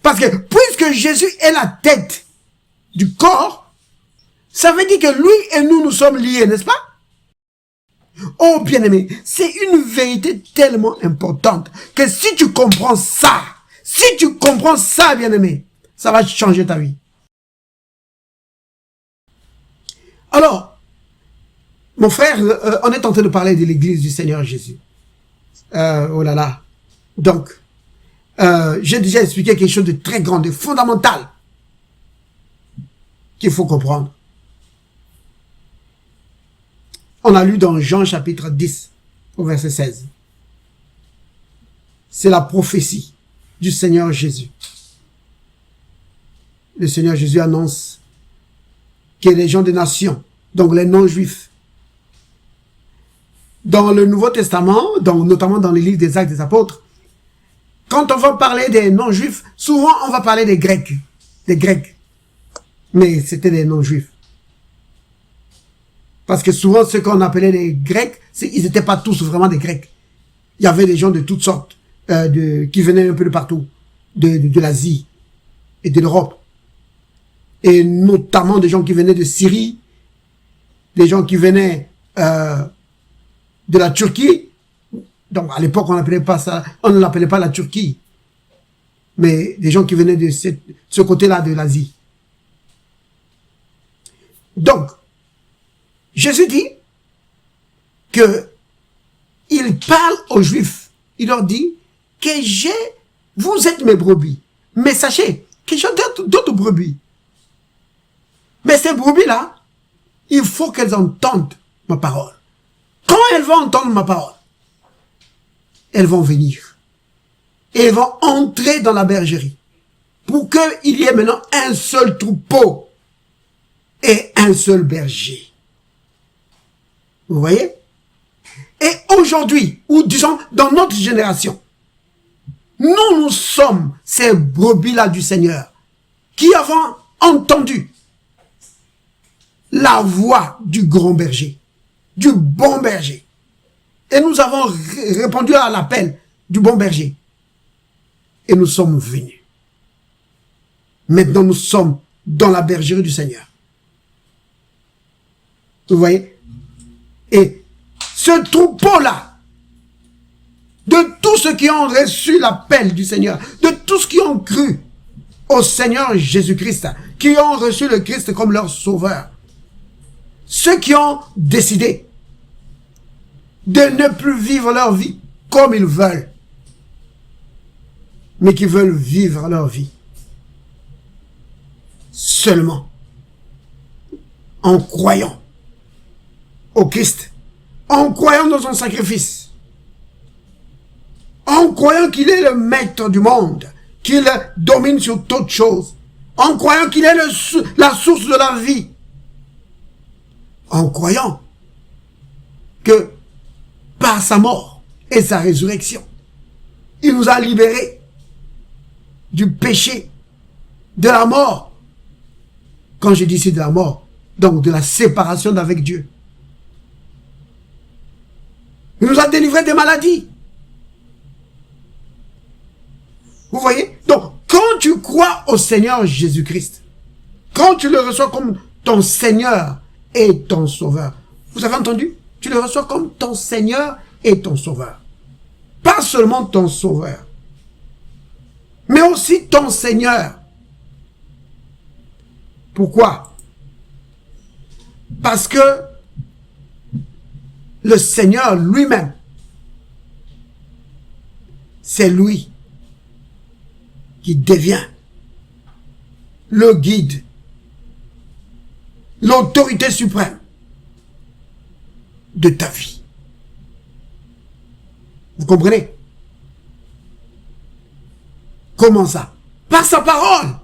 Parce que puisque Jésus est la tête du corps, ça veut dire que lui et nous sommes liés, n'est-ce pas? Oh bien-aimé, c'est une vérité tellement importante que si tu comprends ça, bien-aimé, ça va changer ta vie. Alors, mon frère, on est en train de parler de l'église du Seigneur Jésus. Oh là là. Donc, j'ai déjà expliqué quelque chose de très grand, de fondamental, qu'il faut comprendre. On a lu dans Jean chapitre 10, au verset 16. C'est la prophétie du Seigneur Jésus. Le Seigneur Jésus annonce que les gens des nations, donc les non-juifs, dans le Nouveau Testament, notamment dans les livres des Actes des Apôtres, quand on va parler des non-juifs, souvent on va parler des Grecs. Mais c'était des non-juifs. Parce que souvent, ceux qu'on appelait les Grecs, ils n'étaient pas tous vraiment des Grecs. Il y avait des gens de toutes sortes, qui venaient un peu de partout, de l'Asie et de l'Europe. Et notamment des gens qui venaient de Syrie, des gens qui venaient de la Turquie. Donc à l'époque, on n'appelait pas ça, on ne l'appelait pas la Turquie. Mais des gens qui venaient de ce côté-là de l'Asie. Donc, Jésus dit que il parle aux Juifs. Il leur dit que vous êtes mes brebis. Mais sachez que j'ai d'autres brebis. Mais ces brebis-là, il faut qu'elles entendent ma parole. Quand elles vont entendre ma parole, elles vont venir. Et elles vont entrer dans la bergerie. Pour qu'il y ait maintenant un seul troupeau et un seul berger. Vous voyez? Et aujourd'hui, ou disons dans notre génération, nous sommes ces brebis-là du Seigneur qui avons entendu la voix du grand berger, du bon berger. Et nous avons répondu à l'appel du bon berger. Et nous sommes venus. Maintenant, nous sommes dans la bergerie du Seigneur. Vous voyez? Et ce troupeau-là, de tous ceux qui ont reçu l'appel du Seigneur, de tous qui ont cru au Seigneur Jésus-Christ, qui ont reçu le Christ comme leur sauveur, ceux qui ont décidé de ne plus vivre leur vie comme ils veulent, mais qui veulent vivre leur vie seulement en croyant au Christ, en croyant dans son sacrifice, en croyant qu'il est le maître du monde, qu'il domine sur toutes choses, en croyant qu'il est la source de la vie, en croyant que par sa mort et sa résurrection, il nous a libérés du péché, de la mort. Quand je dis ici de la mort, donc de la séparation d'avec Dieu. Il nous a délivrés des maladies. Vous voyez? Donc, quand tu crois au Seigneur Jésus-Christ, quand tu le reçois comme ton Seigneur et ton Sauveur, vous avez entendu? Tu le reçois comme ton Seigneur et ton Sauveur. Pas seulement ton Sauveur, mais aussi ton Seigneur. Pourquoi? Parce que le Seigneur lui-même, c'est lui qui devient le guide, l'autorité suprême de ta vie. Vous comprenez? Comment ça? Par sa parole.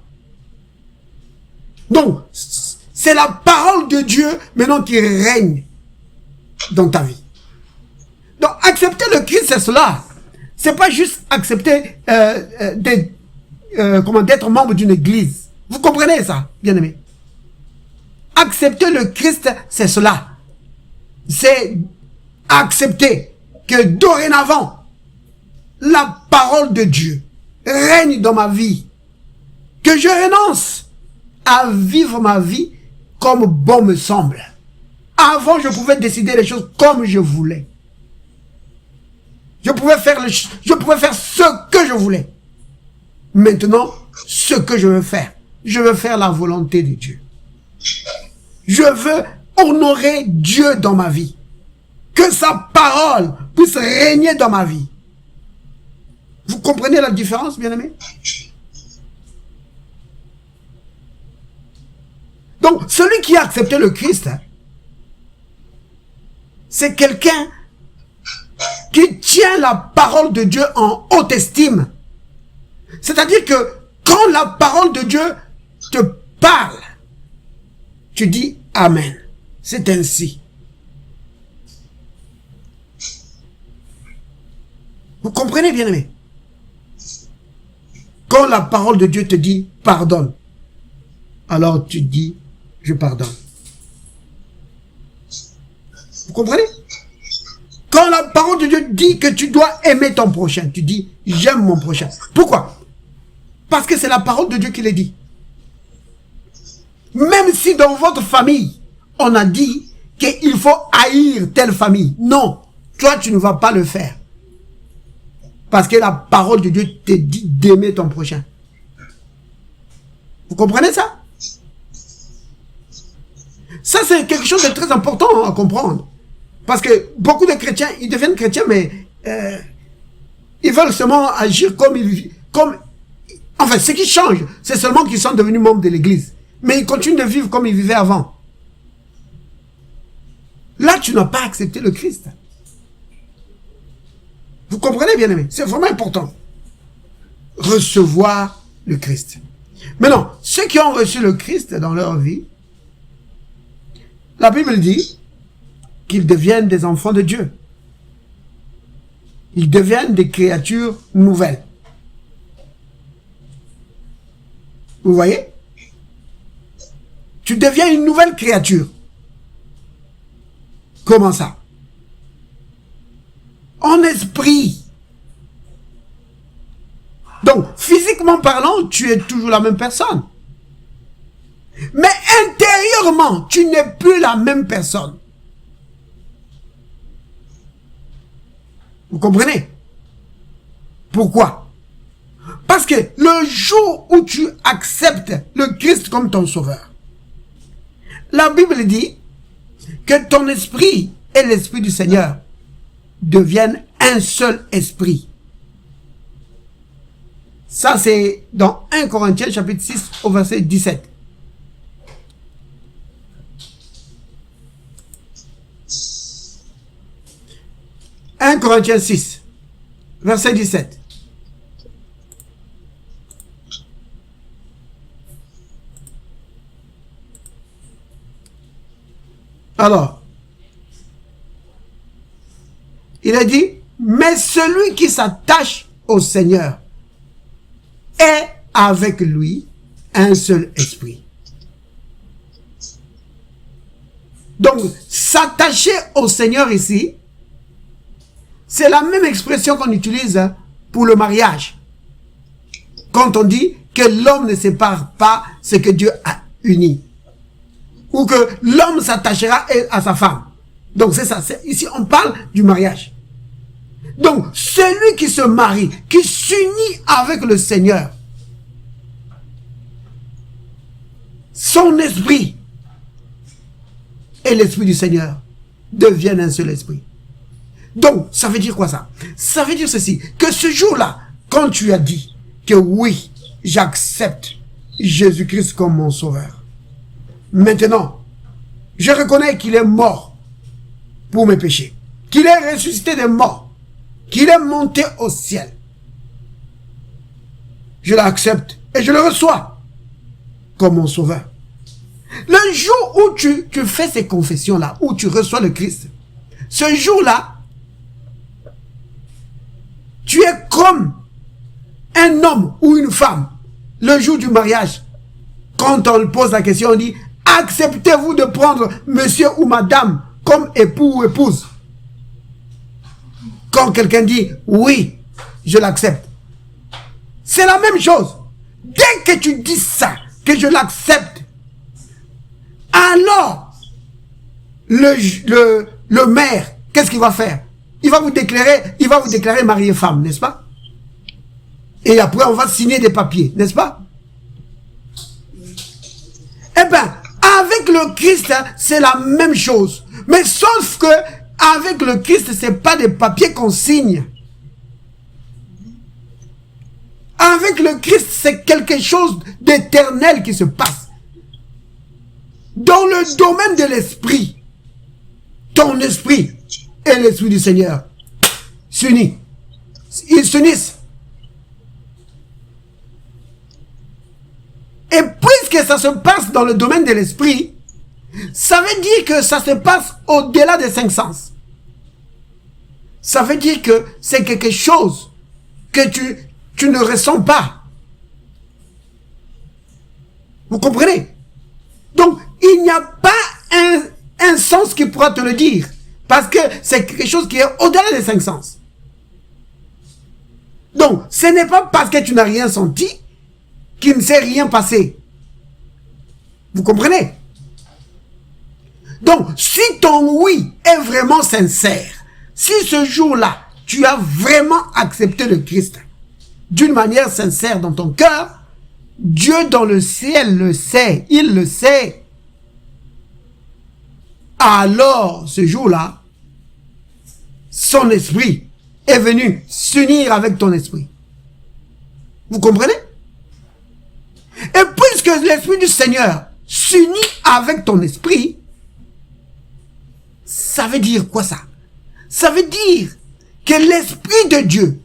Donc, c'est la parole de Dieu maintenant qui règne dans ta vie. Donc, accepter le Christ, c'est cela. C'est pas juste accepter d'être membre d'une église. Vous comprenez ça, bien-aimé? Accepter le Christ, c'est cela. C'est accepter que dorénavant, la parole de Dieu règne dans ma vie. que je renonce à vivre ma vie comme bon me semble. Avant, je pouvais décider les choses comme je voulais. Je pouvais faire ce que je voulais. Maintenant, ce que je veux faire la volonté de Dieu. Je veux honorer Dieu dans ma vie. Que sa parole puisse régner dans ma vie. Vous comprenez la différence, bien-aimés? Donc, celui qui a accepté le Christ, c'est quelqu'un qui tient la parole de Dieu en haute estime. C'est-à-dire que quand la parole de Dieu te parle, tu dis Amen. C'est ainsi. Vous comprenez, bien-aimé? Quand la parole de Dieu te dit pardonne, alors tu dis je pardonne. Vous comprenez? Quand la parole de Dieu dit que tu dois aimer ton prochain, tu dis j'aime mon prochain. Pourquoi? Parce que c'est la parole de Dieu qui le dit. Même si dans votre famille, on a dit qu'il faut haïr telle famille. Non, toi tu ne vas pas le faire. Parce que la parole de Dieu te dit d'aimer ton prochain. Vous comprenez ça? Ça, c'est quelque chose de très important à comprendre. Parce que beaucoup de chrétiens, ils deviennent chrétiens, mais ils veulent seulement agir enfin, ce qui change, c'est seulement qu'ils sont devenus membres de l'église. Mais ils continuent de vivre comme ils vivaient avant. Là, tu n'as pas accepté le Christ. Vous comprenez, bien aimé? C'est vraiment important. Recevoir le Christ. Maintenant, ceux qui ont reçu le Christ dans leur vie, la Bible dit qu'ils deviennent des enfants de Dieu. Ils deviennent des créatures nouvelles. Vous voyez? Tu deviens une nouvelle créature. Comment ça? En esprit. Donc, physiquement parlant, tu es toujours la même personne. Mais intérieurement, tu n'es plus la même personne. Vous comprenez? Pourquoi? Parce que le jour où tu acceptes le Christ comme ton sauveur, la Bible dit que ton esprit et l'esprit du Seigneur deviennent un seul esprit. Ça, c'est dans 1 Corinthiens chapitre 6 au verset 17. « 1 Corinthiens 6, verset 17. Alors, il a dit, mais celui qui s'attache au Seigneur est avec lui un seul esprit. Donc, s'attacher au Seigneur ici, c'est la même expression qu'on utilise pour le mariage. Quand on dit que l'homme ne sépare pas ce que Dieu a uni. Ou que l'homme s'attachera à sa femme. Donc c'est ça. Ici, on parle du mariage. Donc, celui qui se marie, qui s'unit avec le Seigneur, son esprit et l'esprit du Seigneur deviennent un seul esprit. Donc, ça veut dire quoi ça? Ça veut dire ceci, que ce jour-là, quand tu as dit que oui, j'accepte Jésus-Christ comme mon sauveur, maintenant, je reconnais qu'il est mort pour mes péchés, qu'il est ressuscité des morts, qu'il est monté au ciel. Je l'accepte et je le reçois comme mon sauveur. Le jour où tu fais ces confessions-là, où tu reçois le Christ, ce jour-là, tu es comme un homme ou une femme. Le jour du mariage, quand on pose la question, on dit, acceptez-vous de prendre monsieur ou madame comme époux ou épouse? Quand quelqu'un dit, oui, je l'accepte. C'est la même chose. Dès que tu dis ça, que je l'accepte, alors le maire, qu'est-ce qu'il va faire? Il va vous déclarer mari et femme, n'est-ce pas? Et après, on va signer des papiers, n'est-ce pas? Eh bien, avec le Christ, c'est la même chose. Mais sauf que, avec le Christ, ce n'est pas des papiers qu'on signe. Avec le Christ, c'est quelque chose d'éternel qui se passe. Dans le domaine de l'esprit, ton esprit et l'esprit du Seigneur s'unissent. Ils s'unissent. Et puisque ça se passe dans le domaine de l'esprit, ça veut dire que ça se passe au-delà des 5 sens. Ça veut dire que c'est quelque chose que tu ne ressens pas. Vous comprenez? Donc, il n'y a pas un sens qui pourra te le dire. Parce que c'est quelque chose qui est au-delà des 5 sens. Donc, ce n'est pas parce que tu n'as rien senti qu'il ne s'est rien passé. Vous comprenez? Donc, si ton oui est vraiment sincère, si ce jour-là, tu as vraiment accepté le Christ d'une manière sincère dans ton cœur, Dieu dans le ciel le sait, il le sait. Alors, ce jour-là, son esprit est venu s'unir avec ton esprit. Vous comprenez? Et puisque l'esprit du Seigneur s'unit avec ton esprit, ça veut dire quoi ça? Ça veut dire que l'esprit de Dieu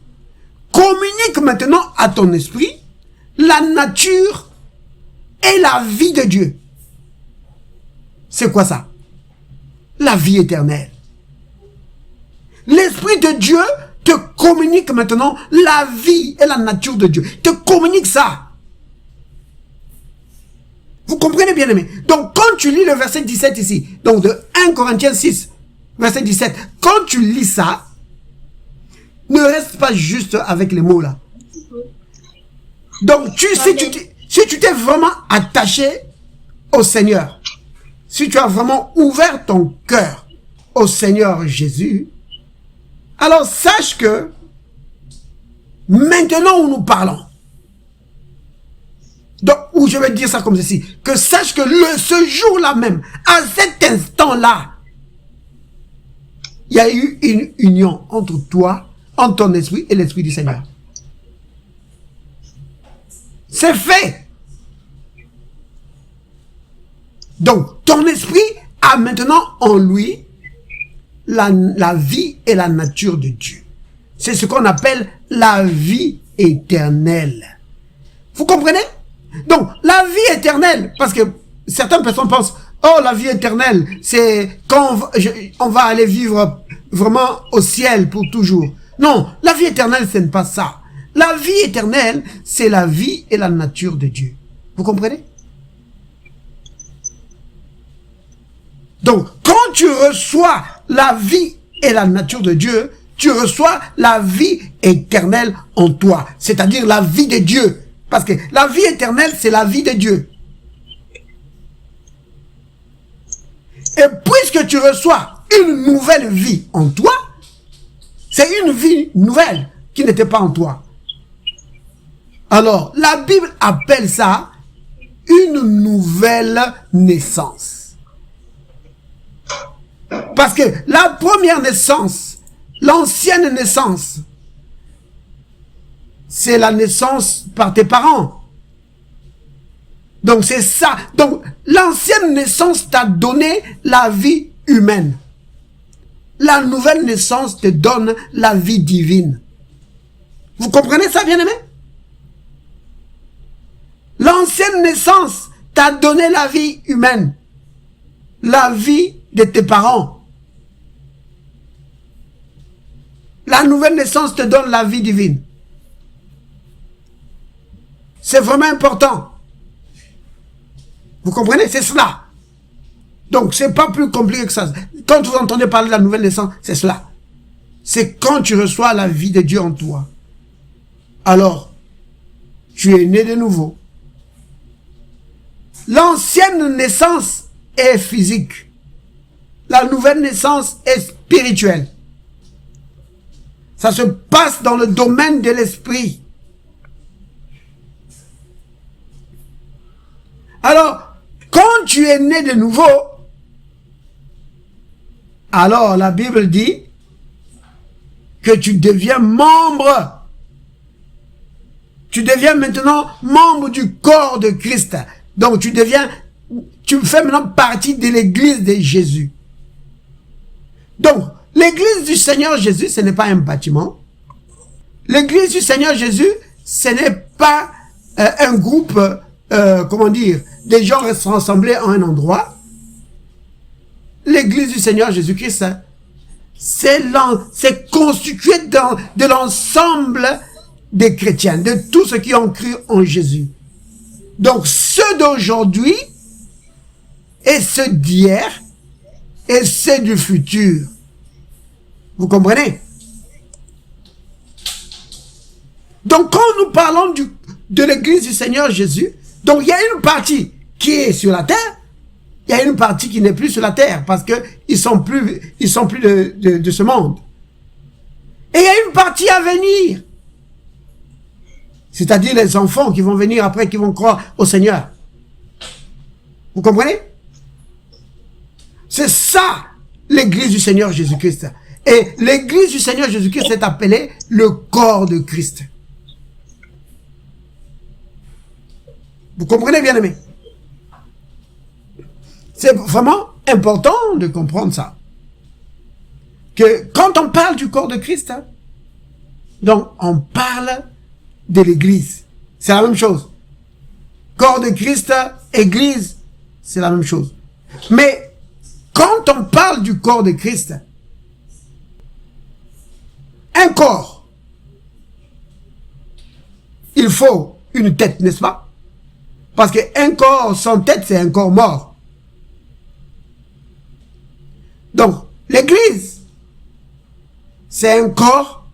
communique maintenant à ton esprit la nature et la vie de Dieu. C'est quoi ça? La vie éternelle. L'esprit de Dieu te communique maintenant la vie et la nature de Dieu. Te communique ça. Vous comprenez bien aimé? Donc quand tu lis le verset 17 ici, donc de 1 Corinthiens 6, verset 17, quand tu lis ça, ne reste pas juste avec les mots là. Donc si tu t'es vraiment attaché au Seigneur, si tu as vraiment ouvert ton cœur au Seigneur Jésus, alors sache que maintenant où nous parlons, donc, ou je vais dire ça comme ceci, que sache que ce jour-là même, à cet instant-là, il y a eu une union entre toi, entre ton esprit et l'esprit du Seigneur. C'est fait. Donc, ton esprit a maintenant en lui la vie et la nature de Dieu. C'est ce qu'on appelle la vie éternelle. Vous comprenez? Donc, la vie éternelle, parce que certaines personnes pensent, oh, la vie éternelle, c'est quand on va aller vivre vraiment au ciel pour toujours. Non, la vie éternelle, ce n'est pas ça. La vie éternelle, c'est la vie et la nature de Dieu. Vous comprenez? Donc, quand tu reçois la vie et la nature de Dieu, tu reçois la vie éternelle en toi. C'est-à-dire la vie de Dieu. Parce que la vie éternelle, c'est la vie de Dieu. Et puisque tu reçois une nouvelle vie en toi, c'est une vie nouvelle qui n'était pas en toi. Alors, la Bible appelle ça une nouvelle naissance. Parce que la première naissance, l'ancienne naissance, c'est la naissance par tes parents. Donc c'est ça. Donc l'ancienne naissance t'a donné la vie humaine. La nouvelle naissance te donne la vie divine. Vous comprenez ça, bien-aimé? L'ancienne naissance t'a donné la vie humaine. La vie de tes parents. La nouvelle naissance te donne la vie divine. C'est vraiment important. Vous comprenez? C'est cela. Donc, c'est pas plus compliqué que ça. Quand vous entendez parler de la nouvelle naissance, c'est cela. C'est quand tu reçois la vie de Dieu en toi. Alors, tu es né de nouveau. L'ancienne naissance est physique. La nouvelle naissance est spirituelle. Ça se passe dans le domaine de l'esprit. Alors, quand tu es né de nouveau, alors la Bible dit que tu deviens membre. Tu deviens maintenant membre du corps de Christ. Donc tu fais maintenant partie de l'église de Jésus. Donc, l'église du Seigneur Jésus, ce n'est pas un bâtiment. L'église du Seigneur Jésus, ce n'est pas un groupe, comment dire, des gens rassemblés à un endroit. L'église du Seigneur Jésus-Christ, c'est constitué de l'ensemble des chrétiens, de tous ceux qui ont cru en Jésus. Donc, ceux d'aujourd'hui, et ceux d'hier, et ceux du futur. Vous comprenez? Donc, quand nous parlons de l'église du Seigneur Jésus, donc il y a une partie qui est sur la terre, il y a une partie qui n'est plus sur la terre, parce qu'ils sont plus de ce monde. Et il y a une partie à venir. C'est-à-dire les enfants qui vont venir après, qui vont croire au Seigneur. Vous comprenez? C'est ça, l'église du Seigneur Jésus-Christ. Et l'église du Seigneur Jésus-Christ est appelée le corps de Christ. Vous comprenez, bien aimé? C'est vraiment important de comprendre ça. Que quand on parle du corps de Christ, donc on parle de l'église. C'est la même chose. Corps de Christ, église, c'est la même chose. Mais quand on parle du corps de Christ, un corps, il faut une tête, n'est-ce pas? Parce qu'un corps sans tête, c'est un corps mort. Donc, l'église, c'est un corps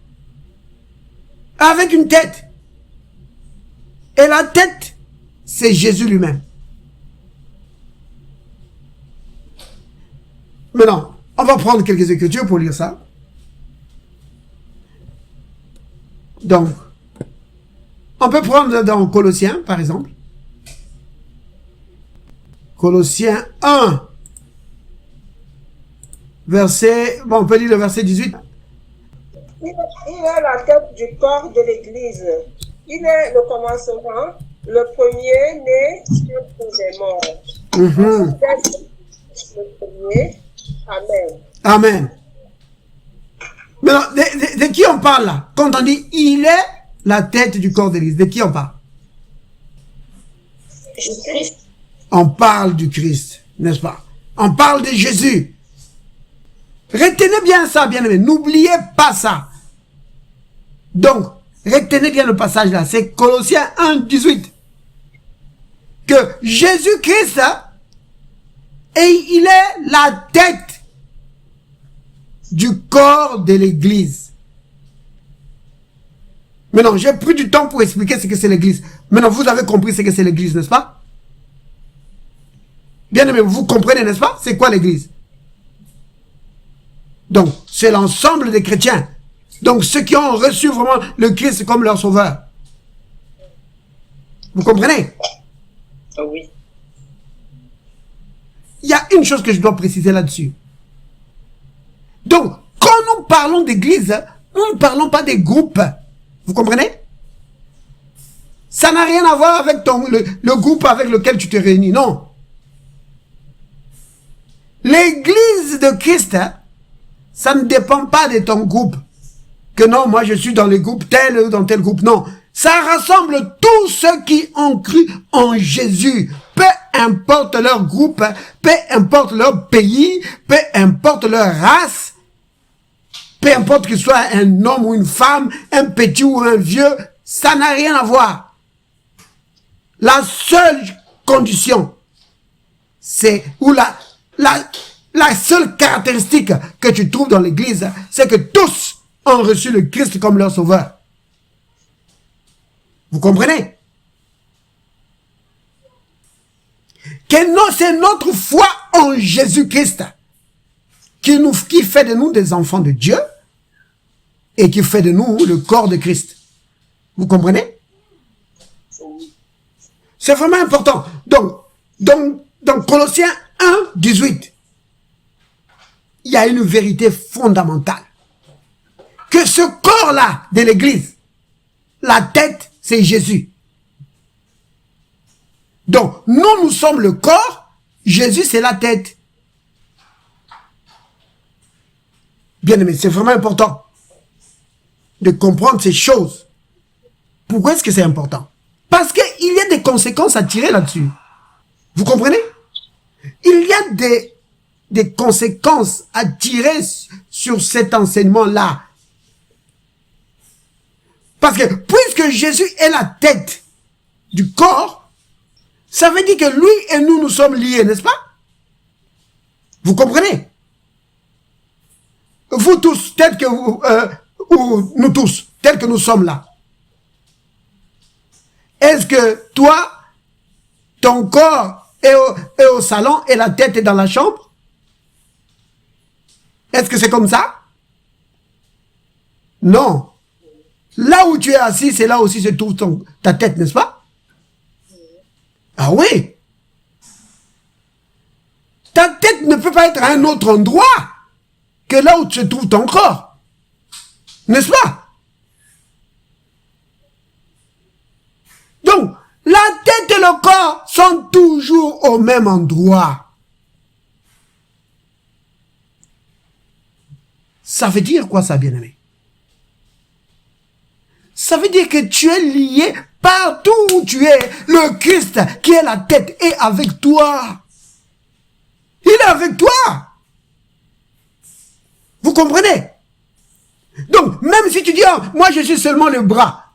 avec une tête. Et la tête, c'est Jésus lui-même. Maintenant, on va prendre quelques écritures pour lire ça. Donc, on peut prendre dans Colossiens, par exemple. Colossiens 1, verset, bon, on peut lire le verset 18. Il est la tête du corps de l'Église. Il est le commencement, le premier-né sur tous les morts. Le premier. Amen. Amen. Maintenant, de qui on parle là? Quand on dit il est la tête du corps de l'Église, de qui on parle? Jésus-Christ. On parle du Christ, n'est-ce pas? On parle de Jésus. Retenez bien ça, bien aimé. N'oubliez pas ça. Donc, retenez bien le passage là. C'est Colossiens 1, 18. Que Jésus-Christ, et il est la tête du corps de l'Église. Maintenant, j'ai pris du temps pour expliquer ce que c'est l'Église. Maintenant, vous avez compris ce que c'est l'Église, n'est-ce pas? Bien aimé, vous comprenez, n'est-ce pas? C'est quoi l'Église? Donc, c'est l'ensemble des chrétiens. Donc, ceux qui ont reçu vraiment le Christ comme leur sauveur. Vous comprenez? Oui. Il y a une chose que je dois préciser là-dessus. Donc, quand nous parlons d'église, nous ne parlons pas des groupes. Vous comprenez? Ça n'a rien à voir avec le groupe avec lequel tu te réunis, non. L'église de Christ, ça ne dépend pas de ton groupe. Que non, moi je suis dans le groupe tel ou dans tel groupe, non. Ça rassemble tous ceux qui ont cru en Jésus. Peu importe leur groupe, peu importe leur pays, peu importe leur race, peu importe qu'il soit un homme ou une femme, un petit ou un vieux, ça n'a rien à voir. La seule condition, c'est, ou la seule caractéristique que tu trouves dans l'église, c'est que tous ont reçu le Christ comme leur sauveur. Vous comprenez? Que non, c'est notre foi en Jésus-Christ qui fait de nous des enfants de Dieu et qui fait de nous le corps de Christ. Vous comprenez? C'est vraiment important. Donc, dans Colossiens 1, 18, il y a une vérité fondamentale. Que ce corps-là de l'Église, la tête, c'est Jésus. Donc, nous sommes le corps, Jésus, c'est la tête. Bien aimé, c'est vraiment important de comprendre ces choses. Pourquoi est-ce que c'est important? Parce qu'il y a des conséquences à tirer là-dessus. Vous comprenez? Il y a des conséquences à tirer sur cet enseignement-là. Parce que puisque Jésus est la tête du corps, ça veut dire que lui et nous sommes liés, n'est-ce pas? Vous comprenez? Vous tous, tels que vous, ou nous tous, tels que nous sommes là. Est-ce que toi, ton corps est au salon et la tête est dans la chambre? Est-ce que c'est comme ça? Non. Là où tu es assis, c'est là aussi se trouve ta tête, n'est-ce pas? Ah oui. Ta tête ne peut pas être à un autre endroit que là où se trouve ton corps. N'est-ce pas? Donc, la tête et le corps sont toujours au même endroit. Ça veut dire quoi ça, bien-aimé? Ça veut dire que tu es lié partout où tu es. Le Christ, qui est la tête, est avec toi. Il est avec toi. Vous comprenez? Donc, même si tu dis, oh, moi je suis seulement le bras.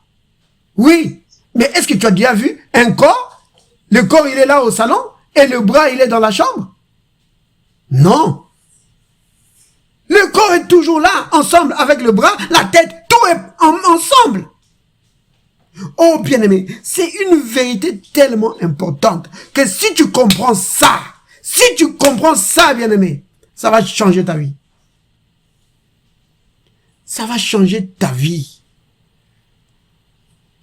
Oui, mais est-ce que tu as déjà vu un corps? Le corps, il est là au salon et le bras, il est dans la chambre? Non. Le corps est toujours là, ensemble avec le bras, la tête, tout est ensemble. Oh, bien-aimé, c'est une vérité tellement importante que si tu comprends ça, bien-aimé, ça va changer ta vie. Ça va changer ta vie.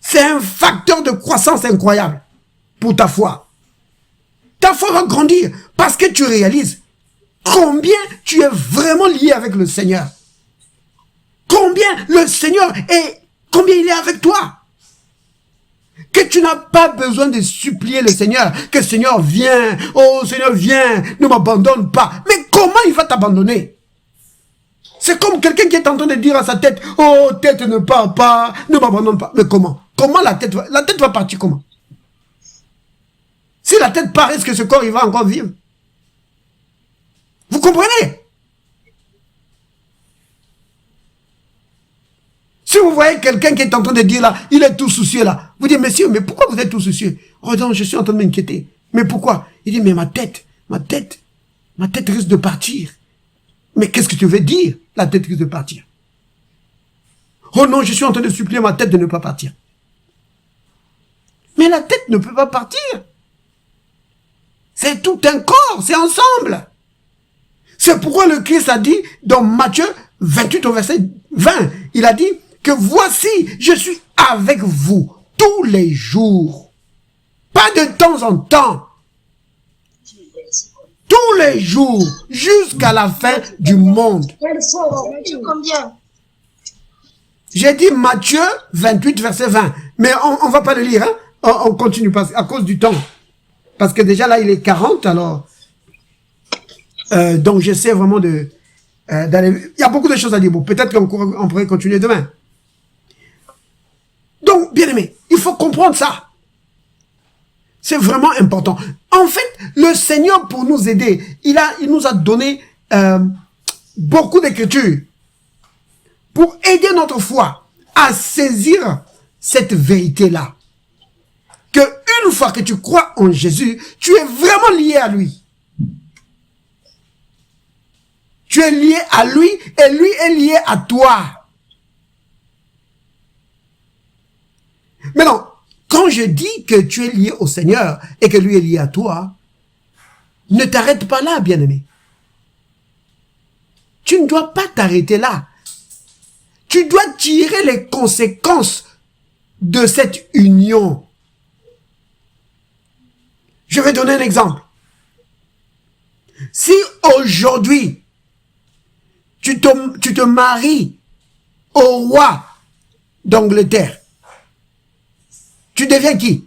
C'est un facteur de croissance incroyable pour ta foi. Ta foi va grandir parce que tu réalises combien tu es vraiment lié avec le Seigneur. Combien le Seigneur est, combien il est avec toi. Que tu n'as pas besoin de supplier le Seigneur, que le Seigneur vienne, oh Seigneur viens, ne m'abandonne pas. Mais comment il va t'abandonner? C'est comme quelqu'un qui est en train de dire à sa tête, oh tête ne pars pas, ne m'abandonne pas. Mais comment? Comment la tête va partir comment? Si la tête part, est-ce que ce corps il va encore vivre? Vous comprenez? Si vous voyez quelqu'un qui est en train de dire là, il est tout soucieux là, vous dites, monsieur, mais pourquoi vous êtes tout soucieux? Oh non, je suis en train de m'inquiéter. Mais pourquoi? Il dit, mais ma tête risque de partir. Mais qu'est-ce que tu veux dire, la tête risque de partir? Oh non, je suis en train de supplier ma tête de ne pas partir. Mais la tête ne peut pas partir. C'est tout un corps, c'est ensemble. C'est pourquoi le Christ a dit, dans Matthieu 28 au verset 20, il a dit que voici, je suis avec vous tous les jours. Pas de temps en temps. Tous les jours, jusqu'à la fin du monde. J'ai dit Matthieu 28, verset 20. Mais on ne va pas le lire, hein? On continue à cause du temps. Parce que déjà là, il est 40, alors... donc j'essaie vraiment d'aller... Il y a beaucoup de choses à dire. Bon, peut-être qu'on pourrait continuer demain. Donc, bien aimé, il faut comprendre ça. C'est vraiment important. En fait, le Seigneur, pour nous aider, il nous a donné beaucoup d'écritures pour aider notre foi à saisir cette vérité-là. Que une fois que tu crois en Jésus, tu es vraiment lié à lui. Tu es lié à lui et lui est lié à toi. Maintenant, quand je dis que tu es lié au Seigneur et que lui est lié à toi, ne t'arrête pas là, bien-aimé. Tu ne dois pas t'arrêter là. Tu dois tirer les conséquences de cette union. Je vais donner un exemple. Si aujourd'hui, tu te maries au roi d'Angleterre, tu deviens qui?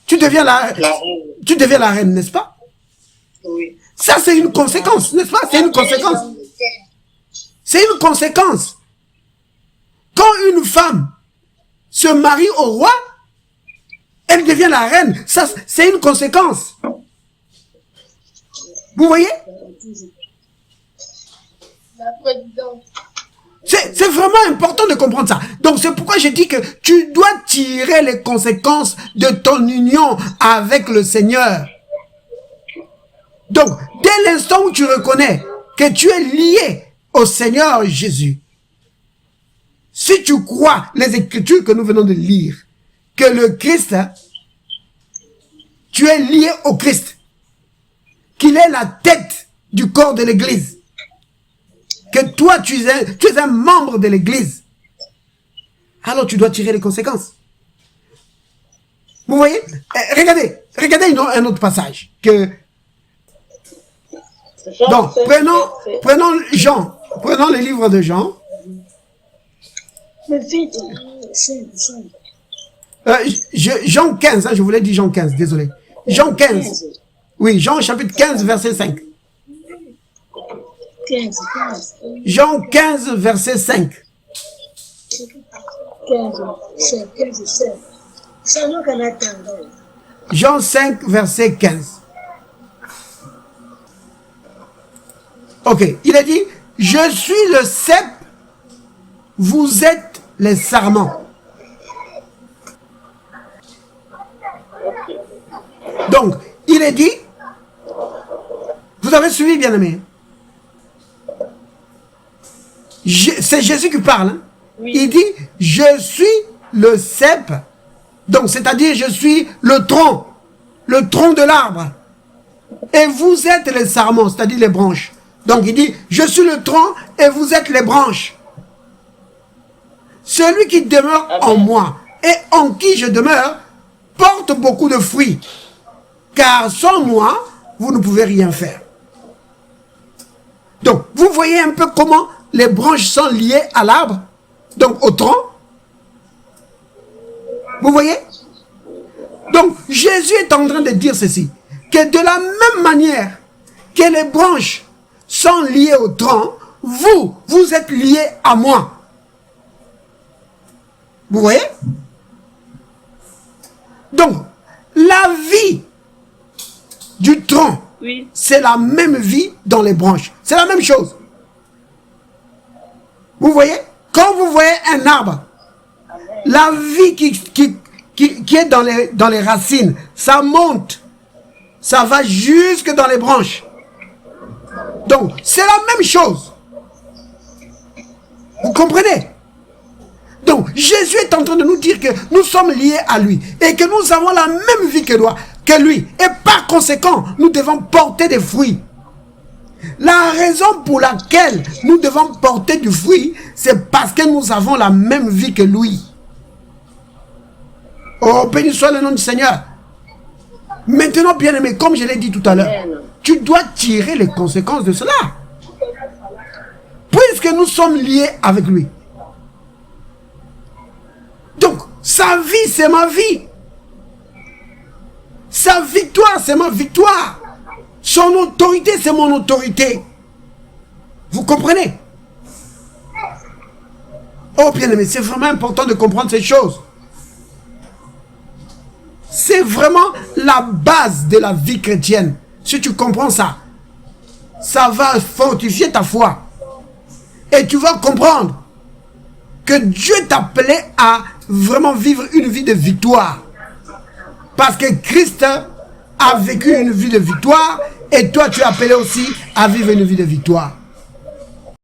Tu deviens la reine, n'est-ce pas? Oui. Ça, c'est une conséquence, n'est-ce pas? C'est une conséquence. C'est une conséquence. Quand une femme se marie au roi, elle devient la reine. Ça, c'est une conséquence. Vous voyez? C'est vraiment important de comprendre ça. Donc, c'est pourquoi je dis que tu dois tirer les conséquences de ton union avec le Seigneur. Donc, dès l'instant où tu reconnais que tu es lié au Seigneur Jésus, si tu crois les Écritures que nous venons de lire, que le Christ, tu es lié au Christ, qu'il est la tête du corps de l'Église, que toi, tu es un membre de l'Église, alors tu dois tirer les conséquences. Vous voyez? Regardez un autre passage. Donc, prenons Jean. Prenons le livre de Jean. Jean 15, je voulais dire Jean 15, désolé. Jean 15. Oui, Jean chapitre 15, verset 5. Jean 15, verset 5. Jean 5, verset 15. Ok, il a dit, je suis le cep, vous êtes les sarments. Donc, il est dit, vous avez suivi, bien-aimé. C'est Jésus qui parle. Hein? Oui. Il dit, je suis le cep. Donc, c'est-à-dire, je suis le tronc de l'arbre. Et vous êtes les sarments, c'est-à-dire les branches. Donc, il dit, je suis le tronc et vous êtes les branches. Celui qui demeure en moi et en qui je demeure porte beaucoup de fruits. Car sans moi, vous ne pouvez rien faire. Donc, vous voyez un peu comment les branches sont liées à l'arbre, donc au tronc. Vous voyez? Donc, Jésus est en train de dire ceci, que de la même manière que les branches sont liées au tronc, vous êtes liés à moi. Vous voyez? Donc, la vie du tronc, oui, c'est la même vie dans les branches. C'est la même chose. Vous voyez? Quand vous voyez un arbre, la vie qui est dans les racines, ça monte, ça va jusque dans les branches. Donc, c'est la même chose. Vous comprenez? Donc, Jésus est en train de nous dire que nous sommes liés à lui et que nous avons la même vie que lui. Et par conséquent, nous devons porter des fruits. La raison pour laquelle nous devons porter du fruit, c'est parce que nous avons la même vie que lui. Oh, béni soit le nom du Seigneur. Maintenant, bien-aimé, comme je l'ai dit tout à l'heure, tu dois tirer les conséquences de cela. Puisque nous sommes liés avec lui. Donc, sa vie, c'est ma vie. Sa victoire, c'est ma victoire. Son autorité, c'est mon autorité. Vous comprenez? Oh, bien-aimé, c'est vraiment important de comprendre ces choses. C'est vraiment la base de la vie chrétienne. Si tu comprends ça, ça va fortifier ta foi. Et tu vas comprendre que Dieu t'appelait à vraiment vivre une vie de victoire. Parce que Christ a vécu une vie de victoire et toi tu es appelé aussi à vivre une vie de victoire.